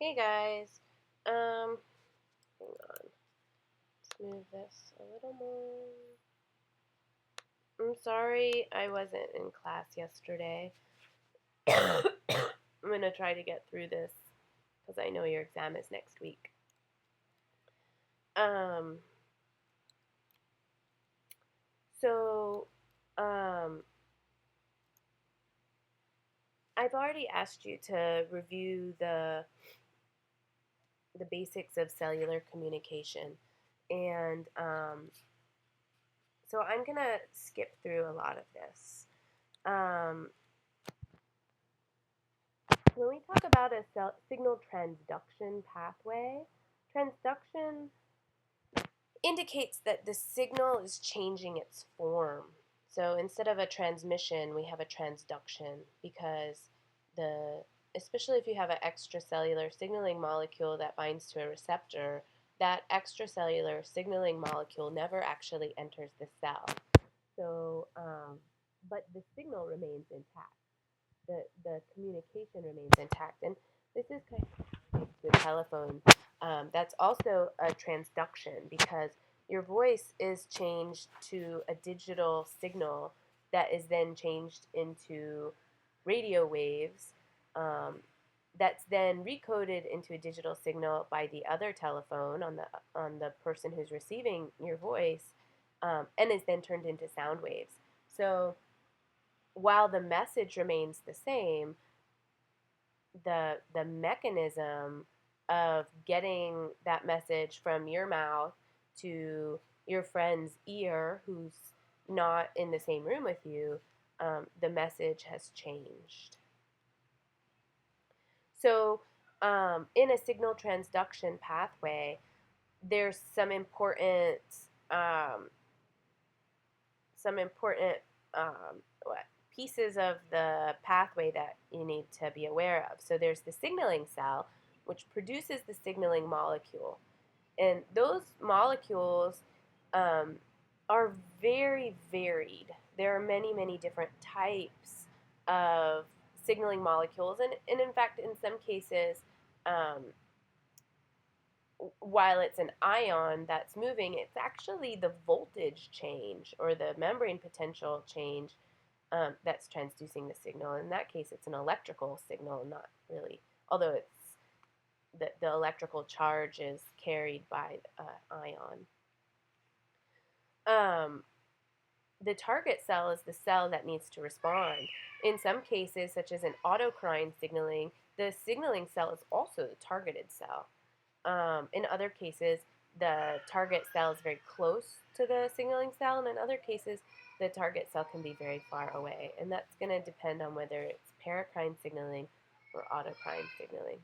Hey guys, hang on, let's move this a little more. I'm sorry I wasn't in class yesterday. I'm gonna try to get through this because I know your exam is next week. Um, so, um, I've already asked you to review the basics of cellular communication, and so I'm gonna skip through a lot of this. Um, When we talk about a signal transduction pathway, transduction indicates that the signal is changing its form. So instead of a transmission, we have a transduction because especially if you have an extracellular signaling molecule that binds to a receptor, that extracellular signaling molecule never actually enters the cell. So, but the signal remains intact. The communication remains intact. And this is kind of the telephone. That's also a transduction because your voice is changed to a digital signal that is then changed into radio waves. That's then recoded into a digital signal by the other telephone on the person who's receiving your voice, and is then turned into sound waves. So while the message remains the same, the mechanism of getting that message from your mouth to your friend's ear who's not in the same room with you, the message has changed. So in a signal transduction pathway, there's um, some important what pieces of the pathway that you need to be aware of. So there's the signaling cell, which produces the signaling molecule. And those molecules um, are very varied. There are many, many different types of signaling molecules. And in fact, in some cases, um, while it's an ion that's moving, it's actually the voltage change or the membrane potential change that's transducing the signal. In that case, it's an electrical signal, not really, although the electrical charge is carried by ion. The target cell is the cell that needs to respond. In some cases, such as in autocrine signaling, the signaling cell is also the targeted cell. In other cases, the target cell is very close to the signaling cell, and in other cases, the target cell can be very far away. And that's going to depend on whether it's paracrine signaling or autocrine signaling.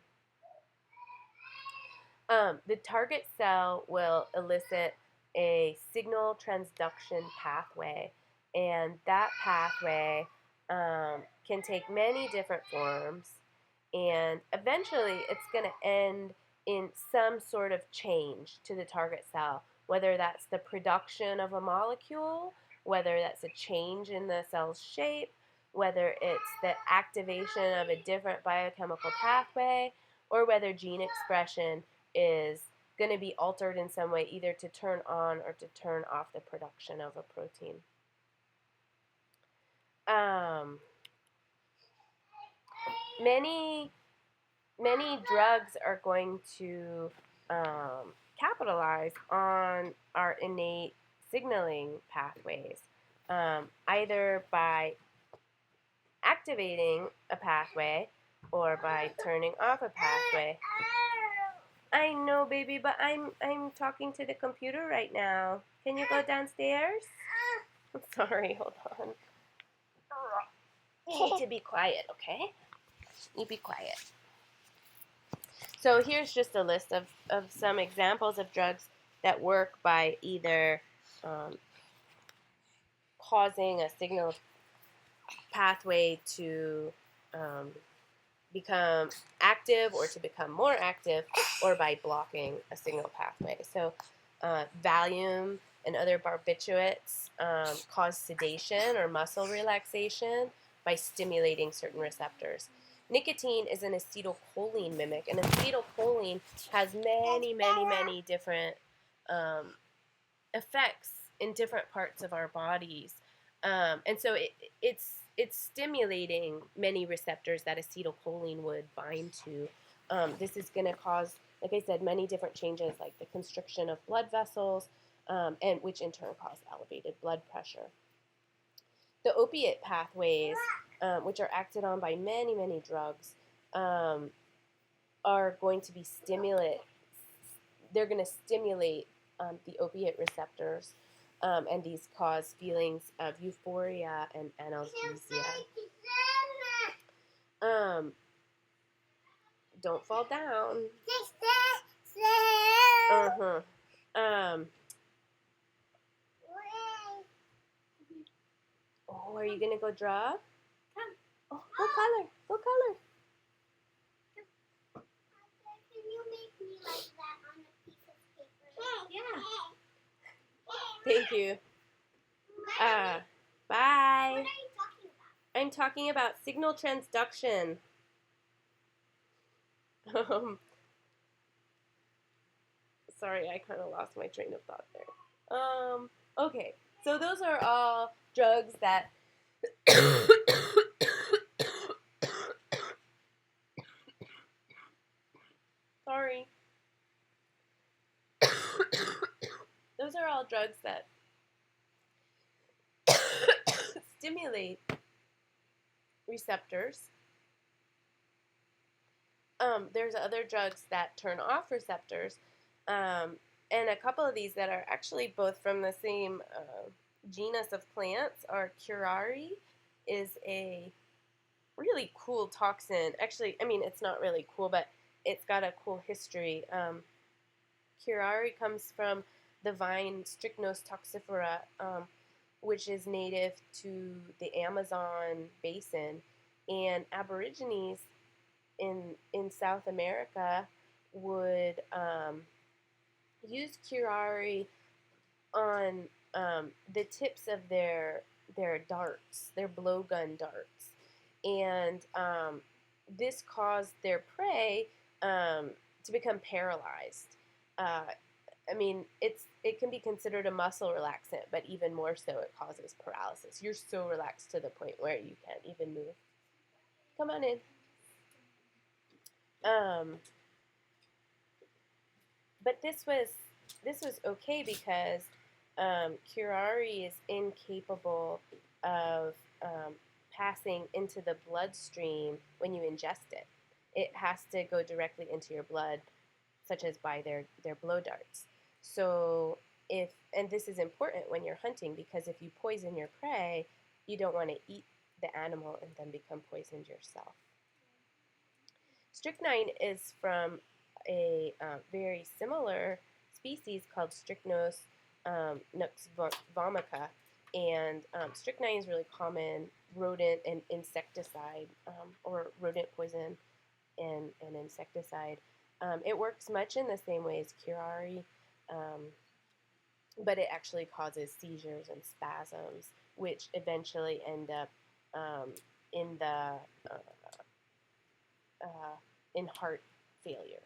The target cell will elicit a signal transduction pathway, and that pathway can take many different forms, and eventually it's going to end in some sort of change to the target cell, whether that's the production of a molecule, whether that's a change in the cell's shape, whether it's the activation of a different biochemical pathway, or whether gene expression is going to be altered in some way, either to turn on or to turn off the production of a protein. Many drugs are going to capitalize on our innate signaling pathways, either by activating a pathway or by turning off a pathway. I know, baby, but I'm talking to the computer right now. Can you go downstairs? I'm sorry, hold on. You need to be quiet, okay? You be quiet. So here's just a list of some examples of drugs that work by either causing a signal pathway to become active or to become more active, or by blocking a signal pathway. So Valium and other barbiturates cause sedation or muscle relaxation by stimulating certain receptors. nicotine is an acetylcholine mimic, and acetylcholine has many different effects in different parts of our bodies. And so it's stimulating many receptors that acetylcholine would bind to. This is going to cause, like I said, many different changes, like the constriction of blood vessels, and which in turn cause elevated blood pressure. The opiate pathways, which are acted on by many drugs, are going to be stimulate. They're going to stimulate the opiate receptors, and these cause feelings of euphoria and analgesia. Don't fall down. Uh-huh. Oh, are you gonna go draw? Come. Oh, go color. Go color. Can you make me like that on a piece of paper? Yeah. Thank you. Bye. What are you talking about? I'm talking about signal transduction. Sorry, I kind of lost my train of thought there. Okay, so those are all drugs that sorry. Those are all drugs that stimulate receptors. There's other drugs that turn off receptors, and a couple of these that are actually both from the same genus of plants are curare, is a really cool toxin. Actually, I mean, it's not really cool, but it's got a cool history. Curare comes from the vine Strychnos toxifera, which is native to the Amazon basin, and Aborigines in South America would use curare on the tips of their darts, their blowgun darts, and this caused their prey to become paralyzed. I mean, it can be considered a muscle relaxant, but even more so, it causes paralysis. You're so relaxed to the point where you can't even move. Come on in. But this was okay because curare is incapable of passing into the bloodstream when you ingest it. It has to go directly into your blood, such as by their blow darts. So and this is important when you're hunting, because if you poison your prey, you don't want to eat the animal and then become poisoned yourself. Strychnine is from a very similar species called Strychnos nux vomica, and strychnine is really common rodent and insecticide, or rodent poison and insecticide. It works much in the same way as curare, but it actually causes seizures and spasms, which eventually end up in the in heart failure.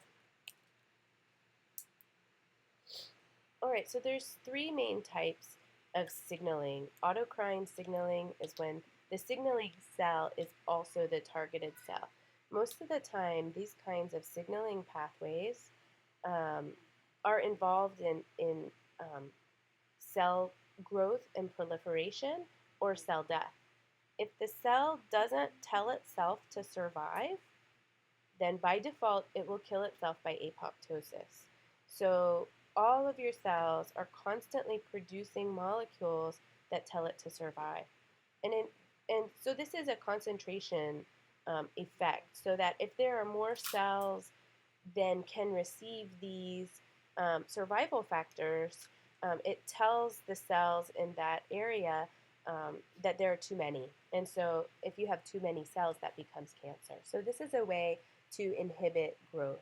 All right, so there's three main types of signaling. Autocrine signaling is when the signaling cell is also the targeted cell. Most of the time, these kinds of signaling pathways are involved in cell growth and proliferation, or cell death. If the cell doesn't tell itself to survive, then by default it will kill itself by apoptosis. So all of your cells are constantly producing molecules that tell it to survive. And so this is a concentration effect, so that if there are more cells than can receive these survival factors, it tells the cells in that area that there are too many. And so if you have too many cells, that becomes cancer. So this is a way to inhibit growth.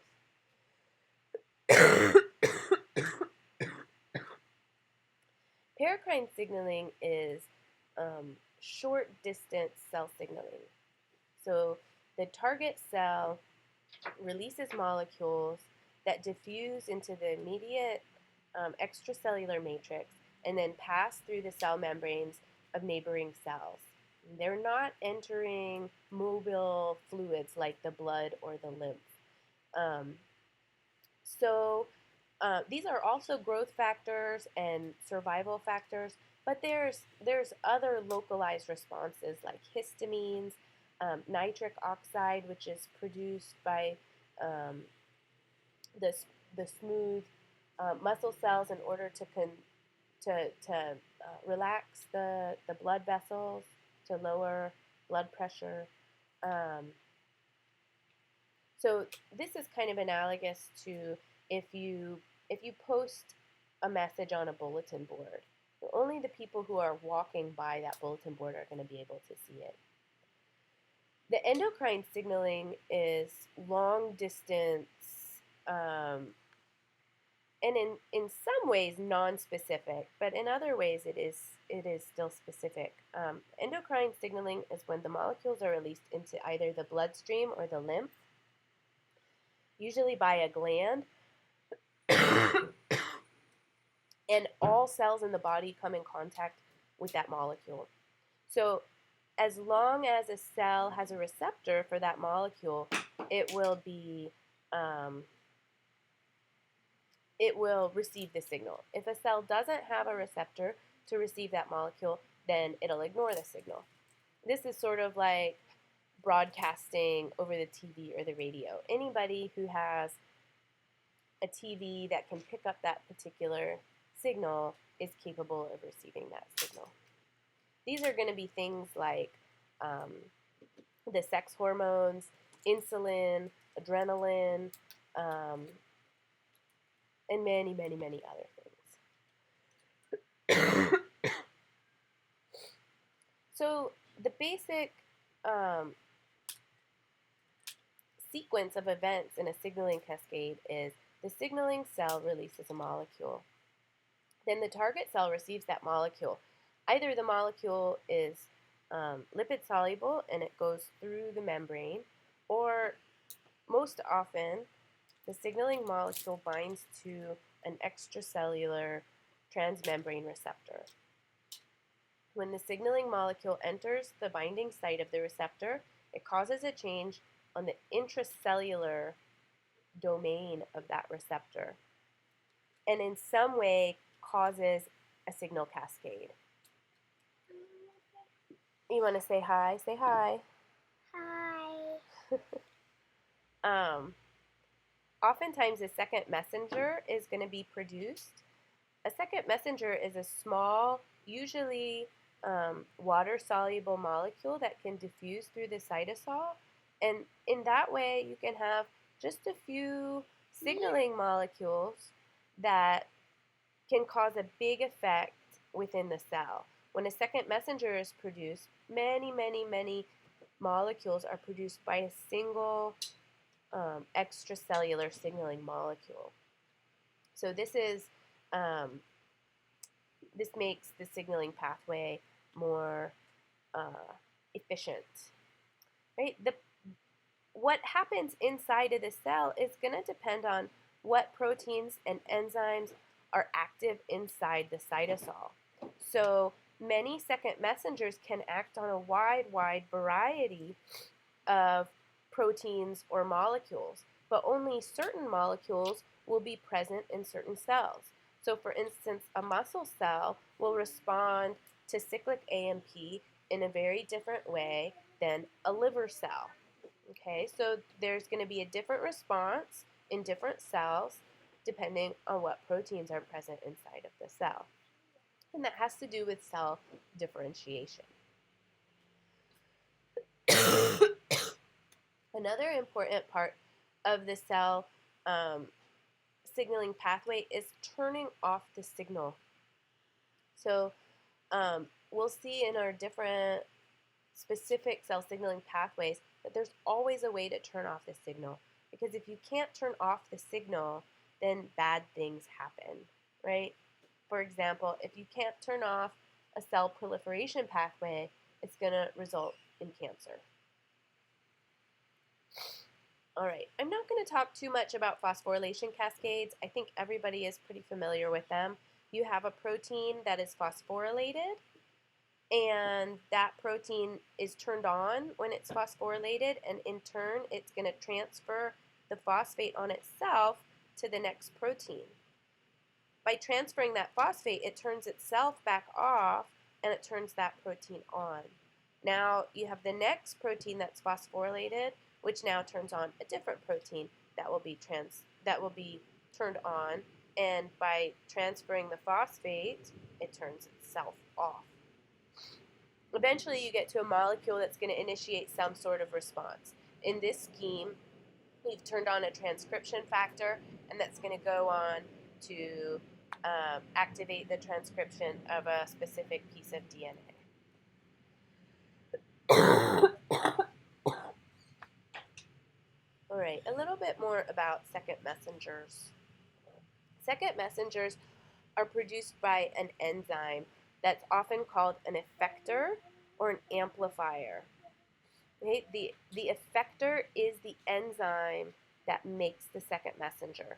Paracrine signaling is short distance cell signaling. So The target cell releases molecules that diffuse into the immediate extracellular matrix and then pass through the cell membranes of neighboring cells. They're not entering mobile fluids like the blood or the lymph. Um, so these are also growth factors and survival factors, but there's other localized responses like histamines, nitric oxide, which is produced by um, the, the smooth muscle cells in order to relax the blood vessels, to lower blood pressure. Um, so this is kind of analogous to if you if you post a message on a bulletin board. Only the people who are walking by that bulletin board are going to be able to see it. The endocrine signaling is long distance, and in some ways non-specific, but in other ways it is still specific. Endocrine signaling is when the molecules are released into either the bloodstream or the lymph, usually by a gland, and all cells in the body come in contact with that molecule. So as long as a cell has a receptor for that molecule, it will receive the signal. If a cell doesn't have a receptor to receive that molecule, then it'll ignore the signal. This is sort of like broadcasting over the TV or the radio. Anybody who has a TV that can pick up that particular signal is capable of receiving that signal. These are going to be things like the sex hormones, insulin, adrenaline, and many, many, many other things. So the basic sequence of events in a signaling cascade is the signaling cell releases a molecule. Then the target cell receives that molecule. Either the molecule is lipid soluble and it goes through the membrane, or most often the signaling molecule binds to an extracellular transmembrane receptor. When the signaling molecule enters the binding site of the receptor, it causes a change on the intracellular domain of that receptor, and in some way causes a signal cascade. You want to say hi? Say hi. Hi. Oftentimes a second messenger is going to be produced. A second messenger is a small, usually water-soluble molecule that can diffuse through the cytosol. And in that way, you can have just a few signaling molecules that can cause a big effect within the cell. When a second messenger is produced, many, many, many molecules are produced by a single extracellular signaling molecule. So this makes the signaling pathway more efficient. Right? What happens inside of the cell is going to depend on what proteins and enzymes are active inside the cytosol. So many second messengers can act on a wide variety of proteins or molecules, but only certain molecules will be present in certain cells. So for instance, a muscle cell will respond to cyclic AMP in a very different way than a liver cell. Okay, so there's going to be a different response in different cells depending on what proteins are present inside of the cell. And that has to do with cell differentiation. Another important part of the cell signaling pathway is turning off the signal. So we'll see in our different specific cell signaling pathways that there's always a way to turn off the signal. Because if you can't turn off the signal, then bad things happen, right? For example, if you can't turn off a cell proliferation pathway, it's going to result in cancer. All right, I'm not going to talk too much about phosphorylation cascades. I think everybody is pretty familiar with them. You have a protein that is phosphorylated, and that protein is turned on when it's phosphorylated, and in turn, it's going to transfer the phosphate on itself to the next protein. By transferring that phosphate, it turns itself back off, and it turns that protein on. Now you have the next protein that's phosphorylated, which now turns on a different protein that will be turned on, and by transferring the phosphate, it turns itself off. Eventually, you get to a molecule that's going to initiate some sort of response. In this scheme, we've turned on a transcription factor, and that's going to go on to activate the transcription of a specific piece of DNA. All right, a little bit more about second messengers. Second messengers are produced by an enzyme that's often called an effector or an amplifier. Okay? The effector is the enzyme that makes the second messenger.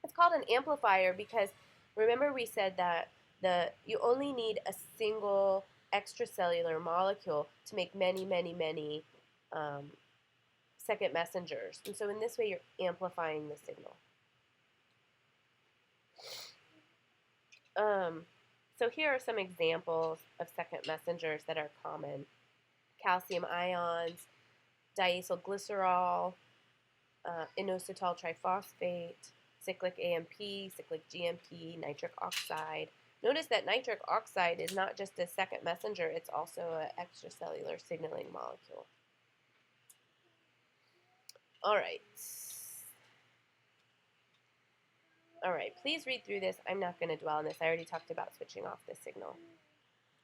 It's called an amplifier because remember we said that you only need a single extracellular molecule to make many, many, many second messengers. And so in this way, you're amplifying the signal. So here are some examples of second messengers that are common. Calcium ions, diacylglycerol, inositol triphosphate, cyclic AMP, cyclic GMP, nitric oxide. Notice that nitric oxide is not just a second messenger, it's also an extracellular signaling molecule. All right. All right, please read through this. I'm not going to dwell on this. I already talked about switching off the signal.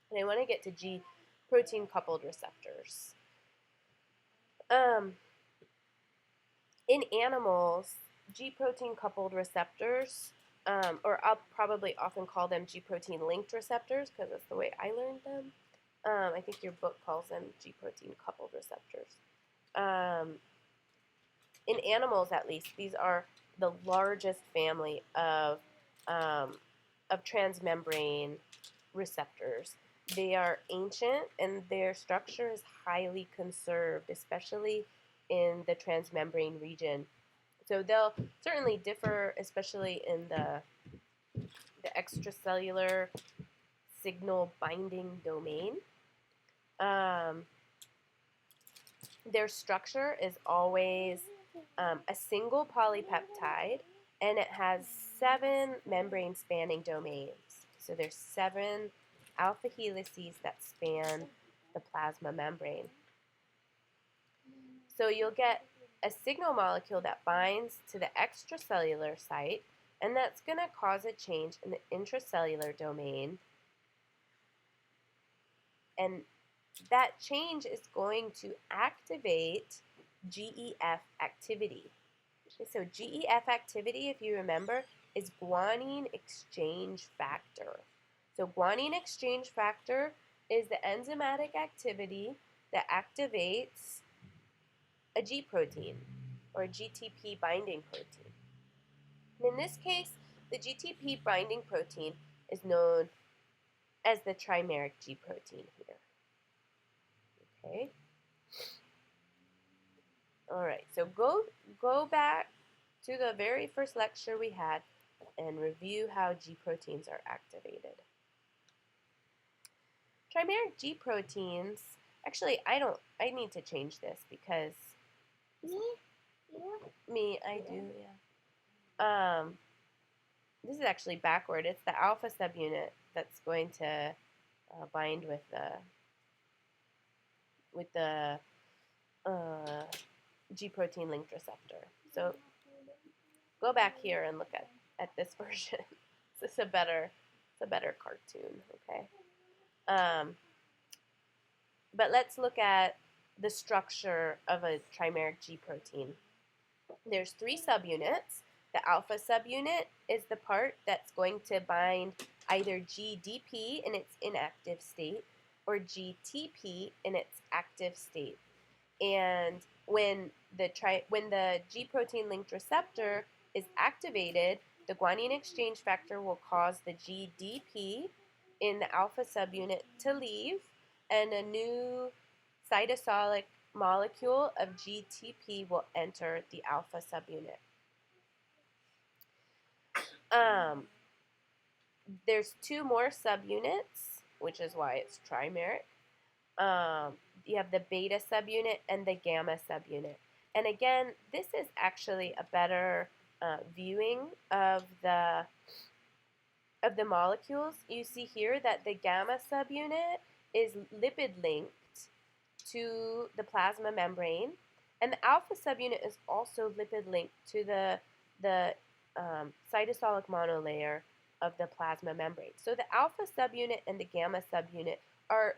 And I want to get to G protein coupled receptors. In animals, G protein coupled receptors, or I'll probably often call them G protein linked receptors because that's the way I learned them. I think your book calls them G protein coupled receptors. In animals, at least, these are the largest family of transmembrane receptors. They are ancient, and their structure is highly conserved, especially in the transmembrane region. So they'll certainly differ, especially in the extracellular signal binding domain. Their structure is always a single polypeptide, and it has 7 membrane spanning domains. So there's 7 alpha helices that span the plasma membrane. So you'll get a signal molecule that binds to the extracellular site, and that's going to cause a change in the intracellular domain. And that change is going to activate GEF activity. So GEF activity, if you remember, is guanine exchange factor. So guanine exchange factor is the enzymatic activity that activates a G protein, or a GTP binding protein. And in this case, the GTP binding protein is known as the trimeric G protein here. Okay. All right, so go back to the very first lecture we had and review how G proteins are activated. Trimeric G proteins, actually I need to change this because I do, yeah. This is actually backward. It's the alpha subunit that's going to bind with the G protein linked receptor. So go back here and look at this version. This is a better cartoon, okay? But let's look at the structure of a trimeric G protein. There's 3 subunits. The alpha subunit is the part that's going to bind either GDP in its inactive state or GTP in its active state. And when when the G protein linked receptor is activated, the guanine exchange factor will cause the GDP in the alpha subunit to leave, and a new cytosolic molecule of GTP will enter the alpha subunit. There's two more subunits, which is why it's trimeric. You have the beta subunit and the gamma subunit. And again, this is actually a better viewing of the molecules. You see here that the gamma subunit is lipid linked to the plasma membrane, and the alpha subunit is also lipid linked to the cytosolic monolayer of the plasma membrane. So the alpha subunit and the gamma subunit are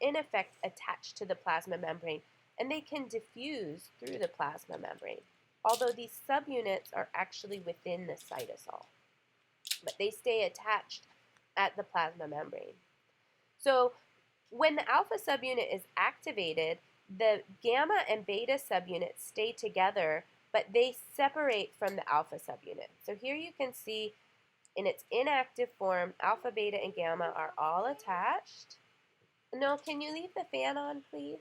in effect attached to the plasma membrane, and they can diffuse through the plasma membrane, although these subunits are actually within the cytosol, but they stay attached at the plasma membrane. So when the alpha subunit is activated, the gamma and beta subunits stay together, but they separate from the alpha subunit. So here you can see in its inactive form, alpha, beta, and gamma are all attached. No, can you leave the fan on, please?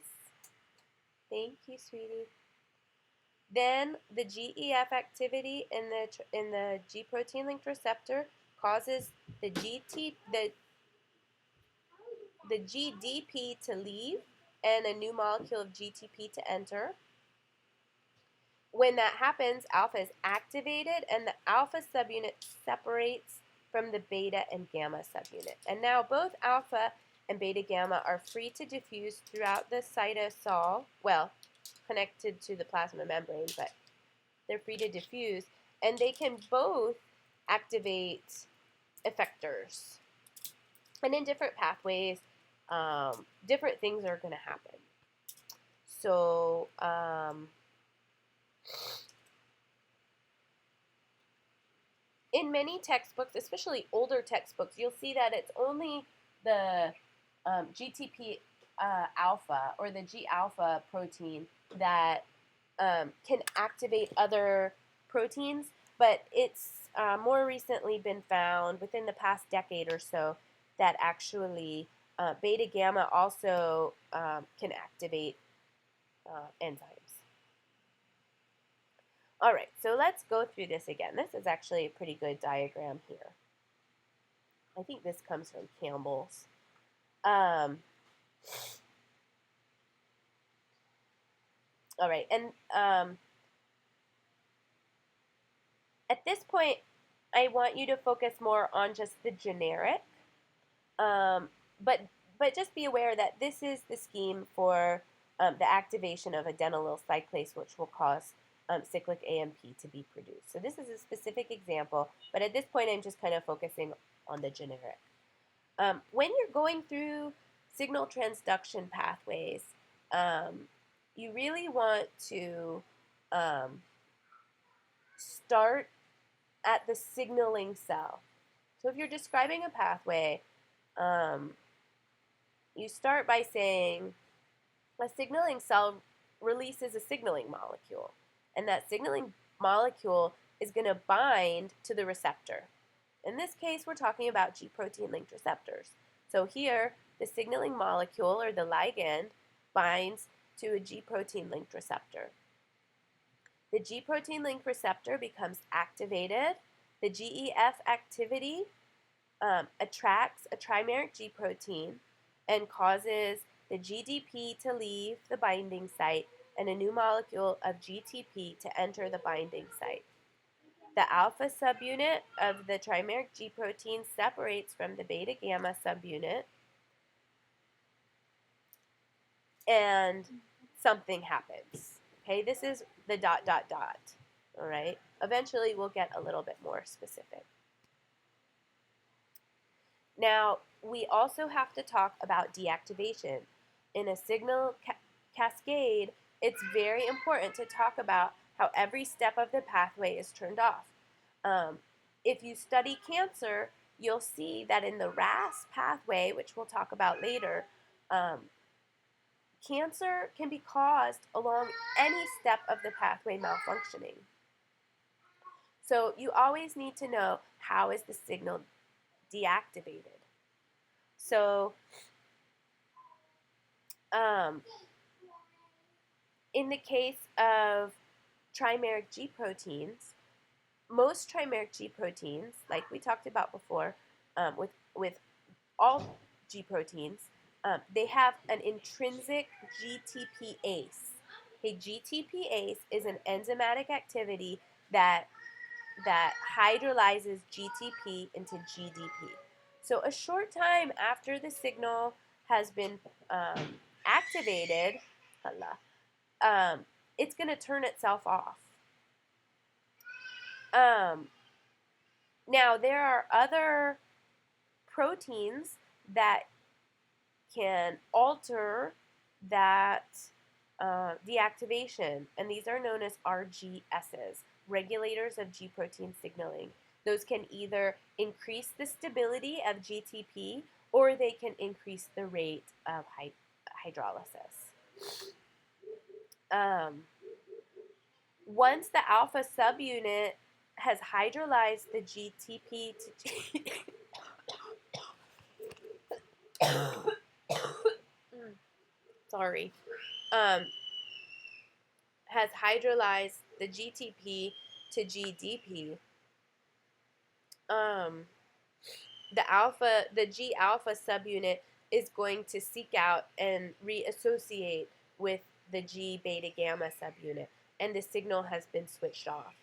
Thank you, sweetie. Then the GEF activity in the G protein linked receptor causes the GDP to leave and a new molecule of GTP to enter. When that happens, alpha is activated and the alpha subunit separates from the beta and gamma subunit. And now both alpha and beta gamma are free to diffuse throughout the cytosol, well, connected to the plasma membrane, but they're free to diffuse, and they can both activate effectors. And in different pathways, different things are going to happen. So, in many textbooks, especially older textbooks, you'll see that it's only the GTP alpha or the G alpha protein that can activate other proteins, but it's more recently been found within the past decade or so that actually beta gamma also can activate enzymes. All right, so let's go through this again. This is actually a pretty good diagram here. I think this comes from Campbell's. All right, and at this point, I want you to focus more on just the generic, but just be aware that this is the scheme for the activation of adenylyl cyclase, which will cause cyclic AMP to be produced. So this is a specific example, but at this point I'm just kind of focusing on the generic. When you're going through signal transduction pathways, you really want to start at the signaling cell. So if you're describing a pathway, you start by saying a signaling cell releases a signaling molecule, and that signaling molecule is going to bind to the receptor. In this case, we're talking about G protein linked receptors. So here, the signaling molecule, or the ligand, binds to a G protein linked receptor. The G protein linked receptor becomes activated. The GEF activity attracts a trimeric G protein and causes the GDP to leave the binding site and a new molecule of GTP to enter the binding site. The alpha subunit of the trimeric G protein separates from the beta gamma subunit, and something happens. Okay, this is the ... All right, eventually we'll get a little bit more specific. Now, we also have to talk about deactivation. In a signal cascade, it's very important to talk about how every step of the pathway is turned off. If you study cancer, you'll see that in the RAS pathway, which we'll talk about later, cancer can be caused along any step of the pathway malfunctioning. So you always need to know, how is the signal deactivated? So in the case of trimeric G proteins, most trimeric G proteins, like we talked about before, with all G proteins, they have an intrinsic GTPase. Okay, GTPase is an enzymatic activity that hydrolyzes GTP into GDP. So a short time after the signal has been activated, it's going to turn itself off. Now, there are other proteins that can alter that deactivation, and these are known as RGSs, regulators of G protein signaling. Those can either increase the stability of GTP or they can increase the rate of hydrolysis. Once the alpha subunit has hydrolyzed the GTP to sorry, has hydrolyzed the GTP to GDP, the G alpha subunit is going to seek out and reassociate with the G beta gamma subunit, and the signal has been switched off.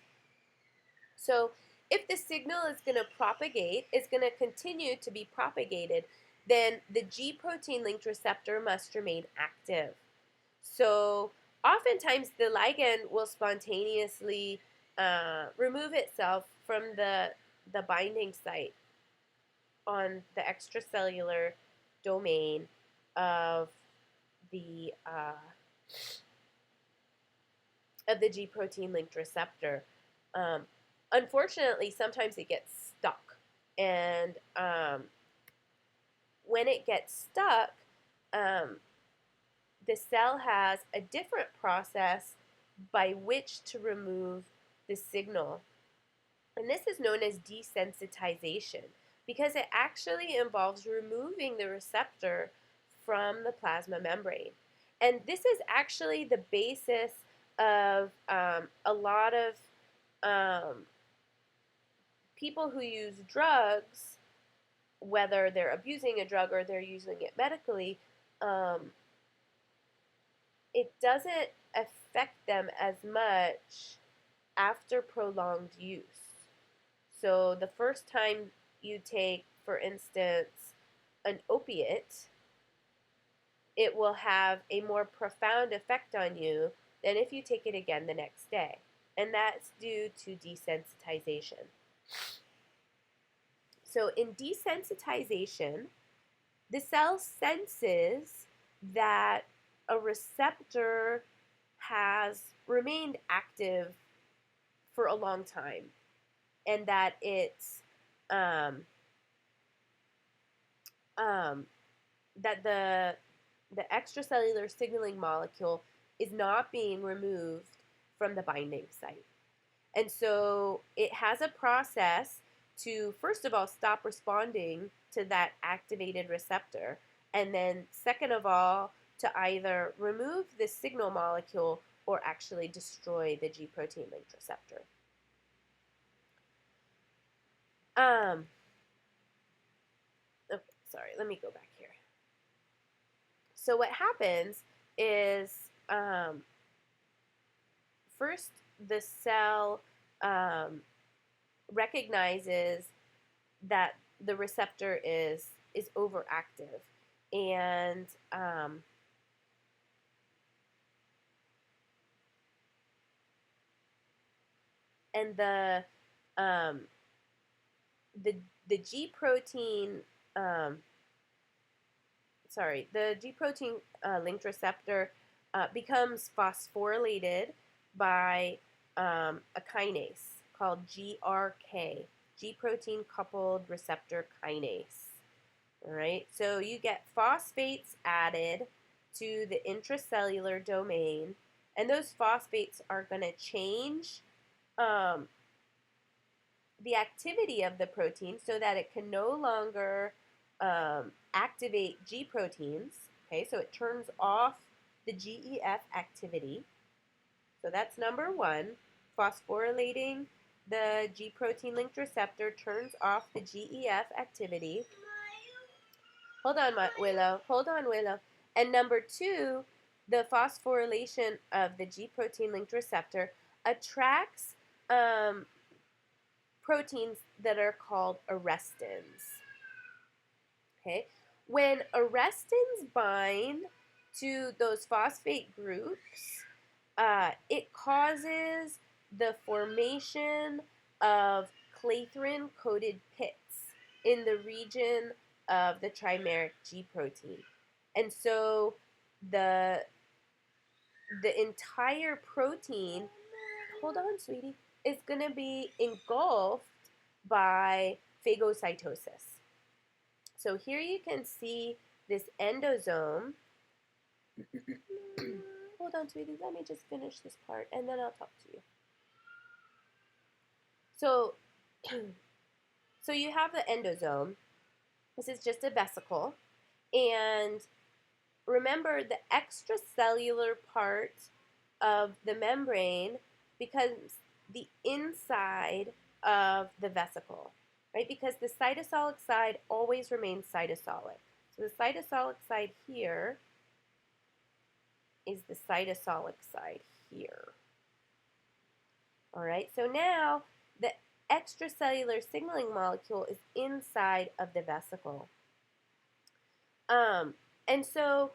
So if the signal is going to propagate, is going to continue to be propagated, then the G protein linked receptor must remain active. So oftentimes the ligand will spontaneously remove itself from the binding site on the extracellular domain of the G protein linked receptor. Unfortunately, sometimes it gets stuck, and when it gets stuck, the cell has a different process by which to remove the signal. And this is known as desensitization because it actually involves removing the receptor from the plasma membrane. And this is actually the basis of a lot of people who use drugs, whether they're abusing a drug or they're using it medically, it doesn't affect them as much after prolonged use. So the first time you take, for instance, an opiate, it will have a more profound effect on you than if you take it again the next day. And that's due to desensitization. So in desensitization, the cell senses that a receptor has remained active for a long time, and that it's that the extracellular signaling molecule is not being removed from the binding site. And so it has a process to, first of all, stop responding to that activated receptor, and then second of all, to either remove the signal molecule or actually destroy the G protein linked receptor. Okay, sorry, let me go back here. So what happens is first the cell recognizes that the receptor is overactive, and the G protein the G protein linked receptor becomes phosphorylated by a kinase called GRK, G protein coupled receptor kinase. All right, so you get phosphates added to the intracellular domain, and those phosphates are going to change the activity of the protein so that it can no longer activate G proteins. Okay, so it turns off the GEF activity. So that's number one. Phosphorylating the G protein linked receptor turns off the GEF activity. Hold on, Willow. Hold on, Willow. And number two, the phosphorylation of the G protein linked receptor attracts proteins that are called arrestins. Okay? When arrestins bind to those phosphate groups, it causes the formation of clathrin-coated pits in the region of the trimeric G protein. And so the entire protein, hold on, sweetie, is going to be engulfed by phagocytosis. So here you can see this endosome. Hold on, sweetie, let me just finish this part and then I'll talk to you. So, so you have the endosome. This is just a vesicle. And remember, the extracellular part of the membrane becomes the inside of the vesicle, right? Because the cytosolic side always remains cytosolic. So the cytosolic side here is the cytosolic side here. All right, so now the extracellular signaling molecule is inside of the vesicle. And so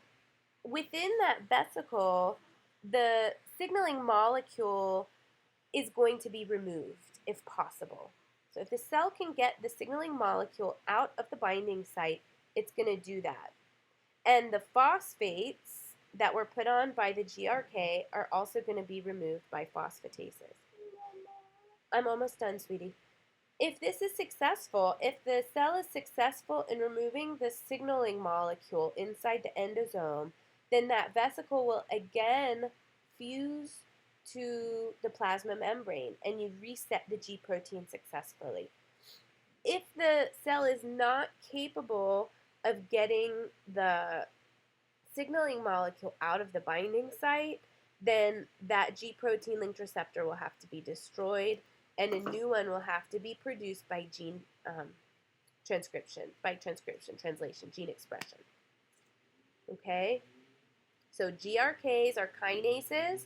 within that vesicle, the signaling molecule is going to be removed if possible. So if the cell can get the signaling molecule out of the binding site, it's going to do that. And the phosphates that were put on by the GRK are also going to be removed by phosphatases. I'm almost done, sweetie. If this is successful, if the cell is successful in removing the signaling molecule inside the endosome, then that vesicle will again fuse to the plasma membrane and you reset the G protein successfully. If the cell is not capable of getting the signaling molecule out of the binding site, then that G protein linked receptor will have to be destroyed and a new one will have to be produced by gene translation, gene expression. Okay? So GRKs are kinases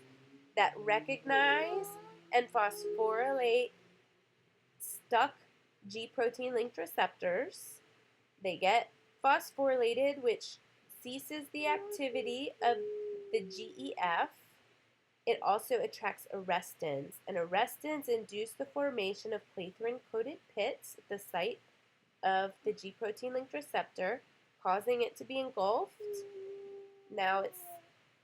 that recognize and phosphorylate stuck G protein linked receptors. They get phosphorylated, which ceases the activity of the GEF. It also attracts arrestins, and arrestins induce the formation of clathrin-coated pits at the site of the G protein linked receptor, causing it to be engulfed. Now it's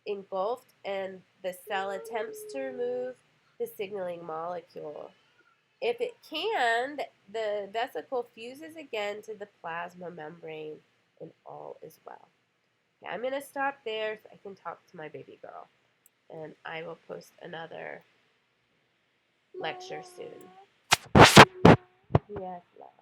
engulfed, and the cell attempts to remove the signaling molecule. If it can, the vesicle fuses again to the plasma membrane, and all is well. Okay, I'm going to stop there so I can talk to my baby girl. And I will post another lecture soon. Yes, love.